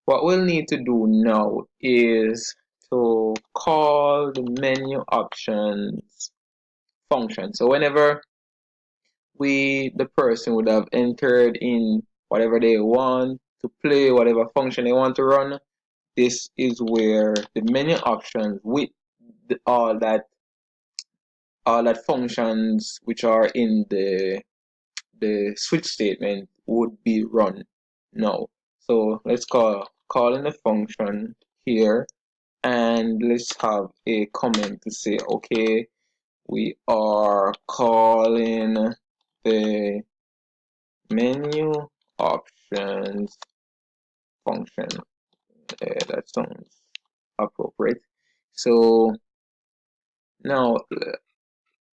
what we'll need to do now is to call the menu options function. So whenever the person would have entered in whatever they want to play, whatever function they want to run, this is where the menu options with all that functions which are in the switch statement would be run now. So let's call in the function here, and let's have a comment to say, okay, we are calling the menu options function. That sounds appropriate. So now,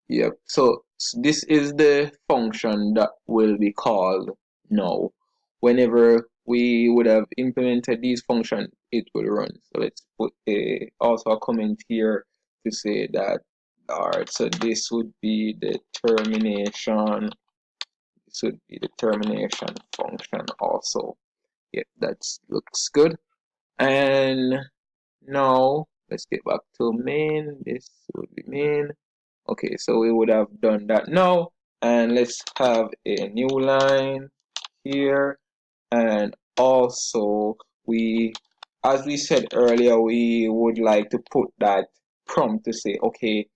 yep. So this is the function that will be called now. Whenever we would have implemented these functions, it will run. So let's put also a comment here to say that, alright, so this would be the termination. This would be the termination function also. Yeah, that looks good. And now let's get back to main. This would be main. Okay, so we would have done that now, and let's have a new line here. And also, as we said earlier, we would like to put that prompt to say, okay,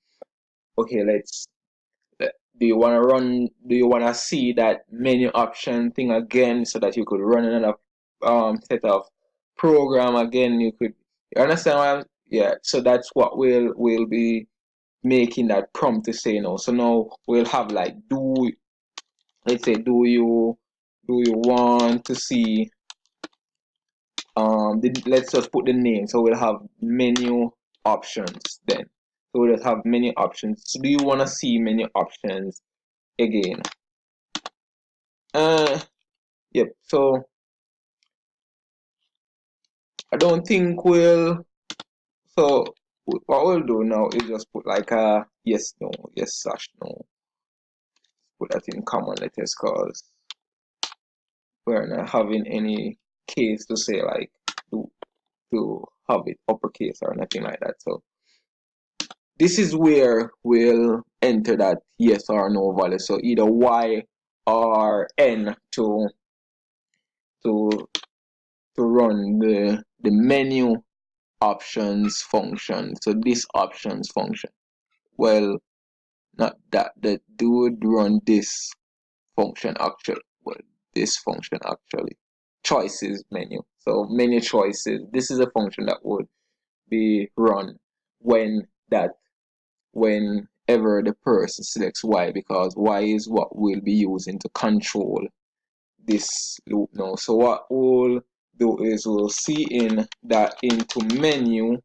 do you want to run, do you want to see that menu option thing again, so that you could run another set of program again? You understand what yeah, so that's what we'll be making that prompt to say now. So now we'll have like, let's say, do you want to see let's just put the name. So we'll have menu options then. So we'll just have menu options. So do you want to see menu options again? Yep. So I don't think so what we'll do now is just put like a yes, no, yes slash no. Put that in common letters, because we're not having any case to say like to have it uppercase or nothing like that. So this is where we'll enter that yes or no value. So either Y or N to run the menu options function. So this options function, well, not that would run this function actually. Well, this function actually, choices menu. So menu choices. This is a function that would be run whenever the person selects Y, because Y is what we'll be using to control this loop now. So what we'll do is we'll see in that into menu,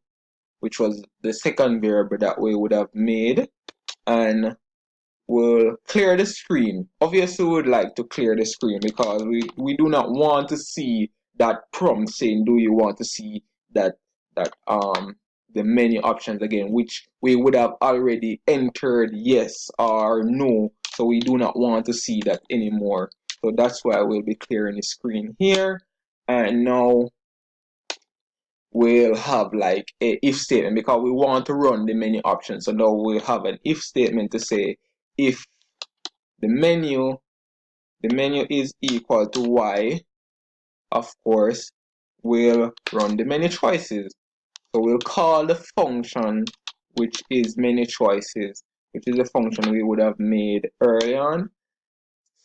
which was the second variable that we would have made, and we'll clear the screen. Obviously, we would like to clear the screen because we do not want to see that prompt saying, do you want to see that the menu options again, which we would have already entered yes or no. So we do not want to see that anymore. So that's why we'll be clearing the screen here. And now we'll have like a if statement, because we want to run the menu options. So now we'll have an if statement to say, if the menu is equal to Y, of course, we'll run the menu choices. So we'll call the function which is menu choices, which is a function we would have made early on.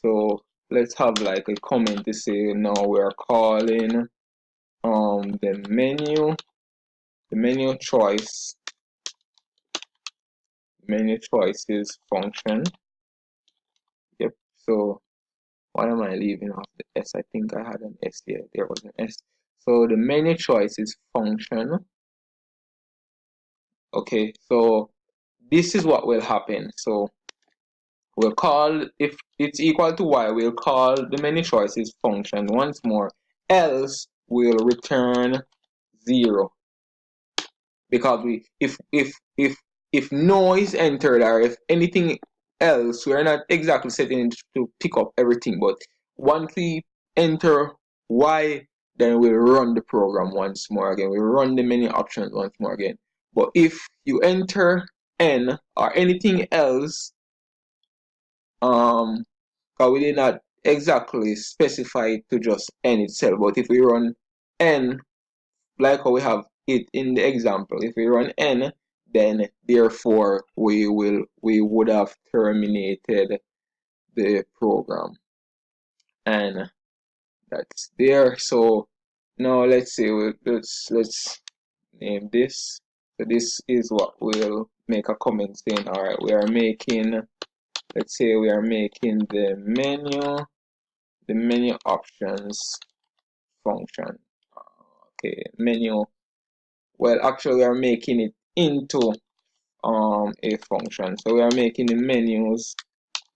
So let's have like a comment to say now we're calling the menu choices function. Yep. So why am I leaving off the S? I think I had an S here. There was an S. So the menu choices function. Okay, so this is what will happen. So we'll call, if it's equal to Y, we'll call the menu choices function once more, else we'll return 0. Because if no is entered, or if anything else, we're not exactly setting it to pick up everything, but once we enter Y, then we'll run the program once more again. We'll run the menu options once more again. But if you enter n or anything else, because we did not exactly specify it to just n itself, but if we run n like how we have it in the example, if we run n, then therefore we would have terminated the program, and that's there. So now let's see, let's name this. So this is what we'll make a comment saying. All right, we are making, let's say we are making the menu options function. Okay, menu. Well, actually, we are making it into a function. So we are making the menus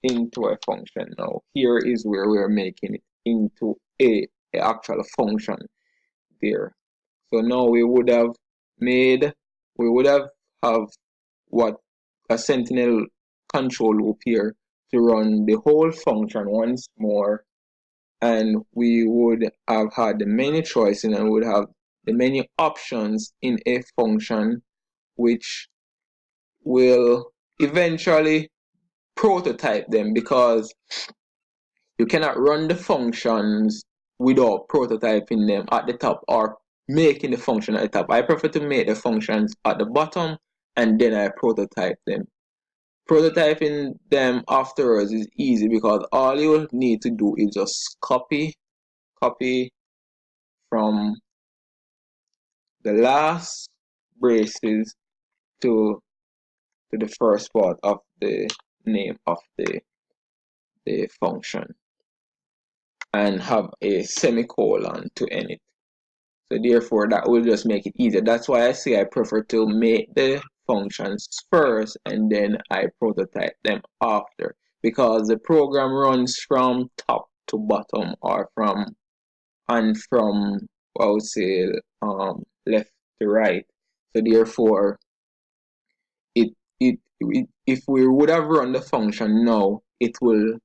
into a function now. Here is where we are making it into a actual function there. So now we would have have what a sentinel control loop here to run the whole function once more, and we would have had the many choices and would have the many options in a function, which will eventually prototype them, because you cannot run the functions without prototyping them at the top or making the function at the top. I prefer to make the functions at the bottom and then I prototype them. Prototyping them afterwards is easy because all you need to do is just copy from the last braces to the first part of the name of the function and have a semicolon to end it. So therefore that will just make it easier. That's why I say I prefer to make the functions first and then I prototype them after, because the program runs from top to bottom, or from I would say left to right. So therefore if we would have run the function now, it will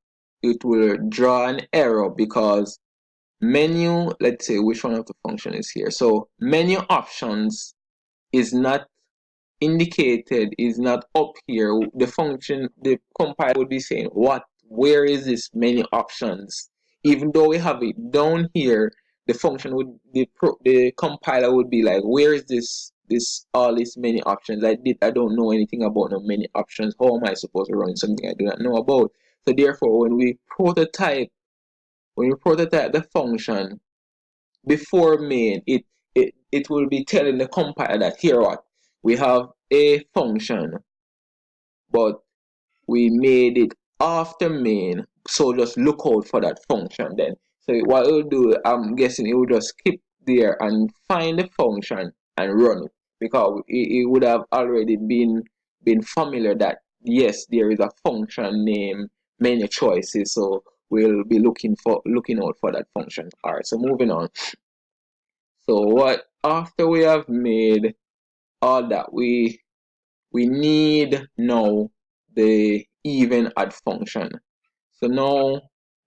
draw an error because menu, let's say which one of the function is here. So menu options is not indicated, is not up here. The function, the compiler would be saying, where is this menu options? Even though we have it down here, the function would, the compiler would be like, where is all these menu options? I don't know anything about no menu options. How am I supposed to run something I do not know about? So therefore, when we prototype the function before main, it will be telling the compiler that here what we have a function, but we made it after main, so just look out for that function then. So what it will do, I'm guessing it will just skip there and find the function and run it, because it would have already been familiar that yes, there is a function named menu choices, so we'll be looking out for that function. All right, so moving on. So after we have made all that, we need now the even add function. So now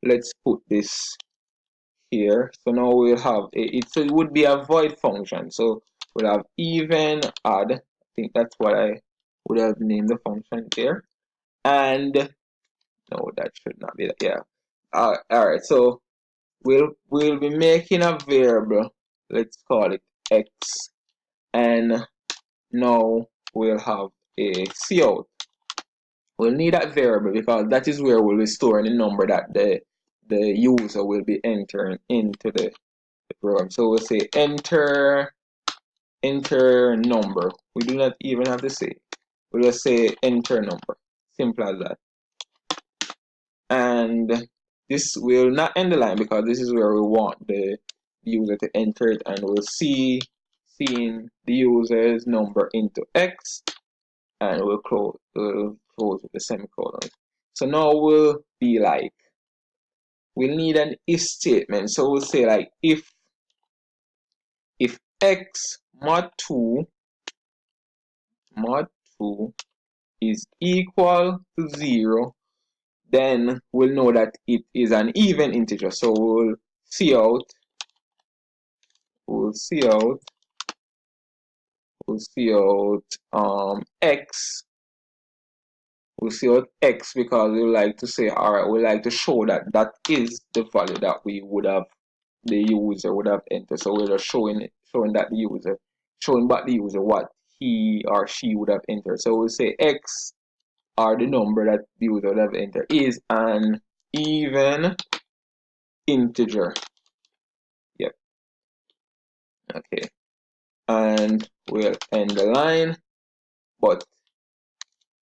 let's put this here. So now we'll have so it would be a void function. So we'll have even add. I think that's what I would have named the function there. And no, that should not be that. Yeah. All right. So we'll be making a variable. Let's call it x, and now we'll have a cout. We'll need that variable because that is where we'll be storing the number that the user will be entering into the program. So we'll say enter number. We do not even have to say. We'll just say enter number. Simple as that. And this will not end the line because this is where we want the user to enter it, and we'll seeing the user's number into X, and we'll close with the semicolon. So now we'll be like, we'll need an if statement. So we'll say like if x mod 2 is equal to 0, then we'll know that it is an even integer. So we'll cout we'll see out x. We'll see out x because we like to say, all right, we like to show that that is the value that we would have, the user would have entered. So we're just showing that the user, showing back the user what he or she would have entered. So we'll say x, or the number that the user would have entered, is an even integer. Yep. Okay. And we'll end the line. But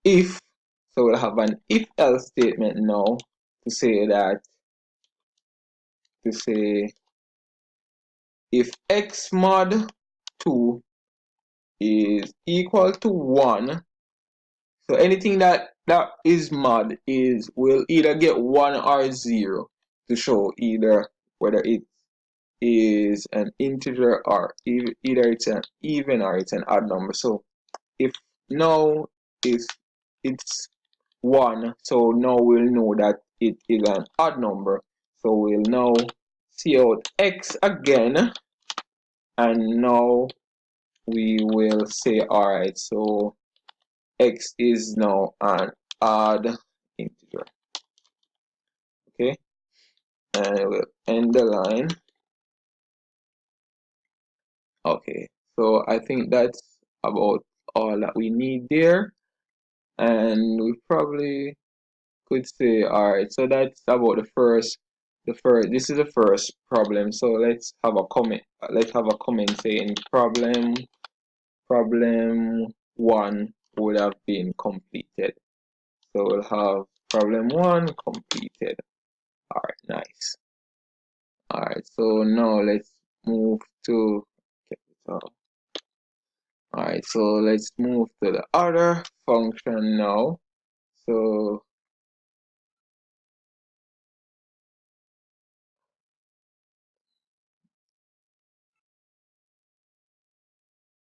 if, so we'll have an if else statement now to say that, if x mod 2 is equal to 1, so anything that is mod is will either get 1 or 0 to show either whether it is an integer or either it's an even or it's an odd number. So if now is it's 1, so now we'll know that it is an odd number. So we'll now see out x again, and now we will say, alright, so x is now an odd integer. Okay, and we'll end the line. Okay, so I think that's about all that we need there, and we probably could say, alright, so that's about the first, this is the first problem. So let's have a comment, saying problem 1 would have been completed. So we'll have problem 1 completed. Alright, nice. Alright, so now let's move to, alright, so let's move to the other function now. So